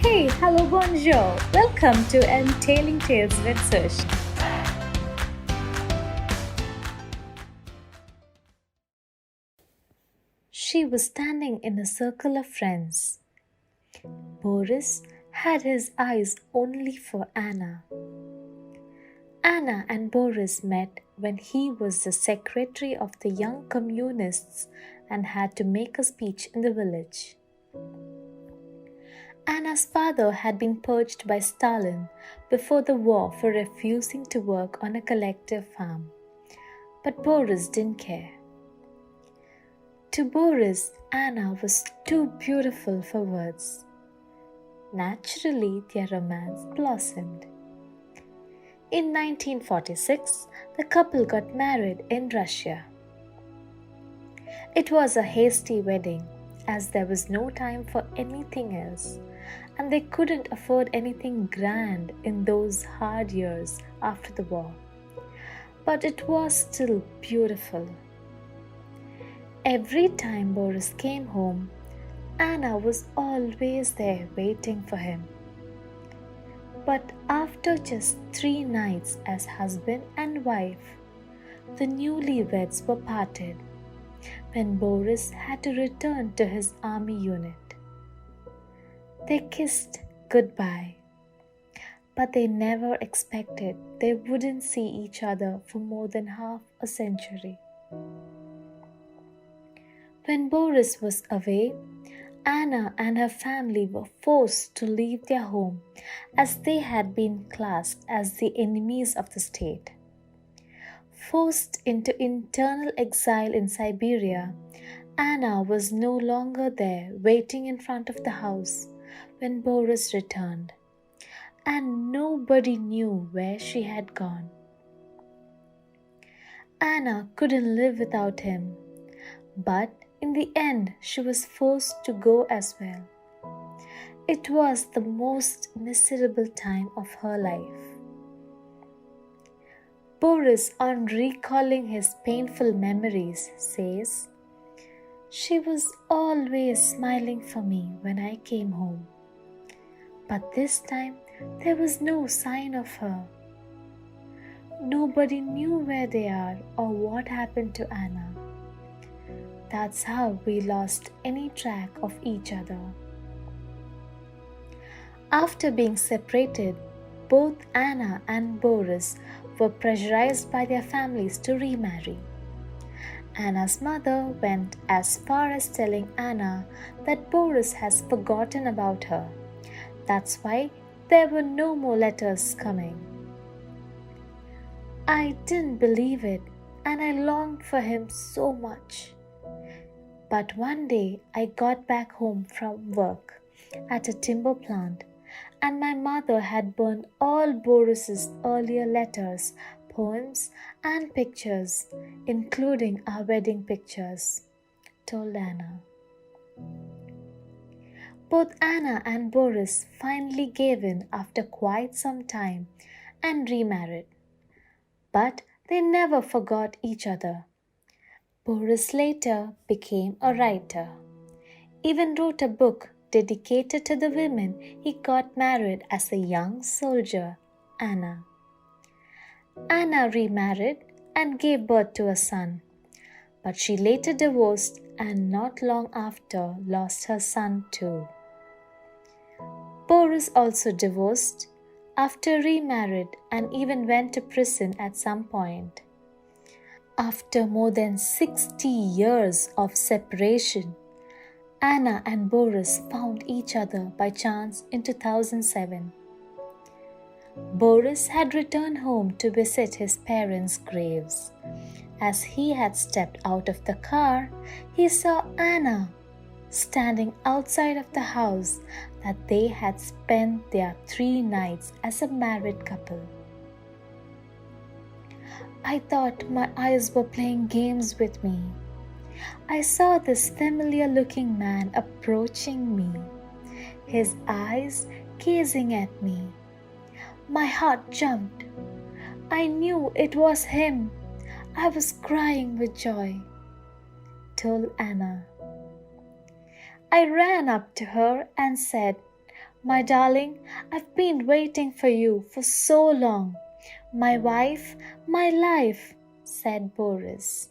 Hey, hello, bonjour. Welcome to Entailing Tales with Sush. She was standing in a circle of friends. Boris had his eyes only for Anna. Anna and Boris met when he was the secretary of the Young Communists and had to make a speech in the village. Anna's father had been purged by Stalin before the war for refusing to work on a collective farm. But Boris didn't care. To Boris, Anna was too beautiful for words. Naturally, their romance blossomed. In 1946, the couple got married in Russia. It was a hasty wedding, as there was no time for anything else, and they couldn't afford anything grand in those hard years after the war. But it was still beautiful. Every time Boris came home, Anna was always there waiting for him. But after just 3 nights as husband and wife, the newlyweds were parted when Boris had to return to his army unit. They kissed goodbye, but they never expected they wouldn't see each other for more than half a century. When Boris was away, Anna and her family were forced to leave their home as they had been classed as the enemies of the state. Forced into internal exile in Siberia, Anna was no longer there waiting in front of the house when Boris returned, and nobody knew where she had gone. Anna couldn't live without him, but in the end she was forced to go as well. It was the most miserable time of her life. Boris, on recalling his painful memories, says, "She was always smiling for me when I came home. But this time there was no sign of her. Nobody knew where they are or what happened to Anna. That's how we lost any track of each other." After being separated, both Anna and Boris were pressurized by their families to remarry. Anna's mother went as far as telling Anna that Boris has forgotten about her. That's why there were no more letters coming. I didn't believe it, and I longed for him so much. But one day I got back home from work at a timber plant, and my mother had burned all Boris's earlier letters, poems, and pictures, including our wedding pictures, told Anna. Both Anna and Boris finally gave in after quite some time and remarried. But they never forgot each other. Boris later became a writer, even wrote a book dedicated to the women he got married as a young soldier, Anna. Anna remarried and gave birth to a son, but she later divorced and not long after lost her son too. Boris also divorced, after remarried, and even went to prison at some point. After more than 60 years of separation, Anna and Boris found each other by chance in 2007. Boris had returned home to visit his parents' graves. As he had stepped out of the car, he saw Anna standing outside of the house that they had spent their 3 nights as a married couple. I thought my eyes were playing games with me. I saw this familiar-looking man approaching me, his eyes gazing at me. My heart jumped. I knew it was him. I was crying with joy, told Anna. I ran up to her and said, My darling, I've been waiting for you for so long. My wife, my life, said Boris.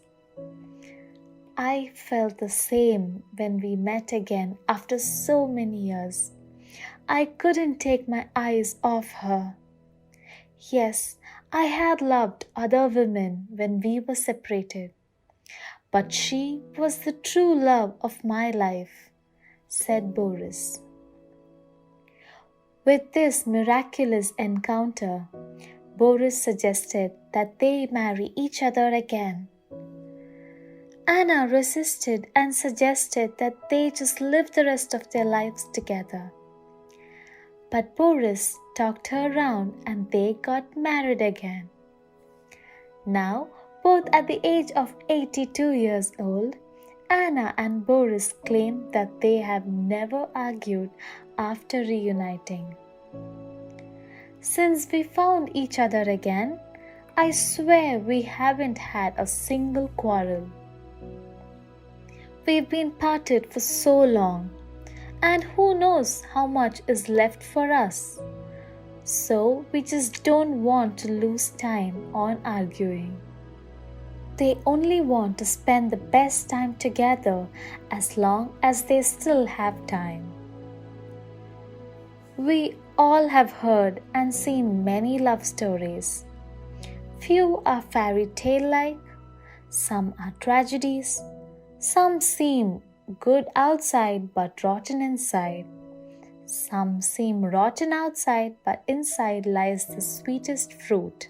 I felt the same when we met again after so many years. I couldn't take my eyes off her. Yes, I had loved other women when we were separated, but she was the true love of my life, said Boris. With this miraculous encounter, Boris suggested that they marry each other again. Anna resisted and suggested that they just live the rest of their lives together. But Boris talked her around and they got married again. Now, both at the age of 82 years old, Anna and Boris claim that they have never argued after reuniting. Since we found each other again, I swear we haven't had a single quarrel. We've been parted for so long, and who knows how much is left for us. So we just don't want to lose time on arguing. They only want to spend the best time together as long as they still have time. We all have heard and seen many love stories. Few are fairy tale-like, some are tragedies, some seem good outside but rotten inside. Some seem rotten outside but inside lies the sweetest fruit.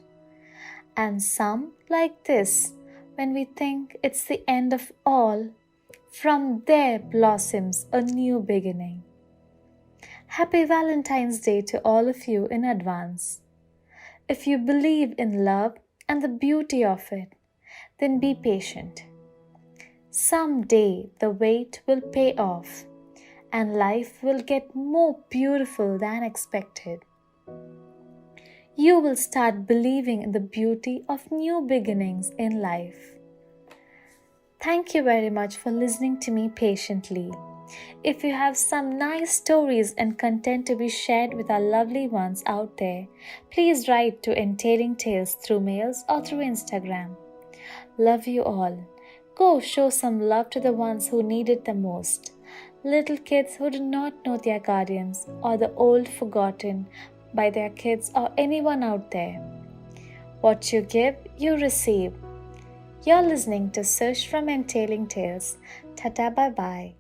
And some like this, when we think it's the end of all, from there blossoms a new beginning. Happy Valentine's Day to all of you in advance. If you believe in love and the beauty of it, then be patient. Someday the wait will pay off and life will get more beautiful than expected. You will start believing in the beauty of new beginnings in life. Thank you very much for listening to me patiently. If you have some nice stories and content to be shared with our lovely ones out there, please write to Entailing Tales through mails or through Instagram. Love you all. Go show some love to the ones who need it the most. Little kids who do not know their guardians, or the old forgotten by their kids or anyone out there. What you give, you receive. You're listening to Search from Entailing Tales. Tata bye bye.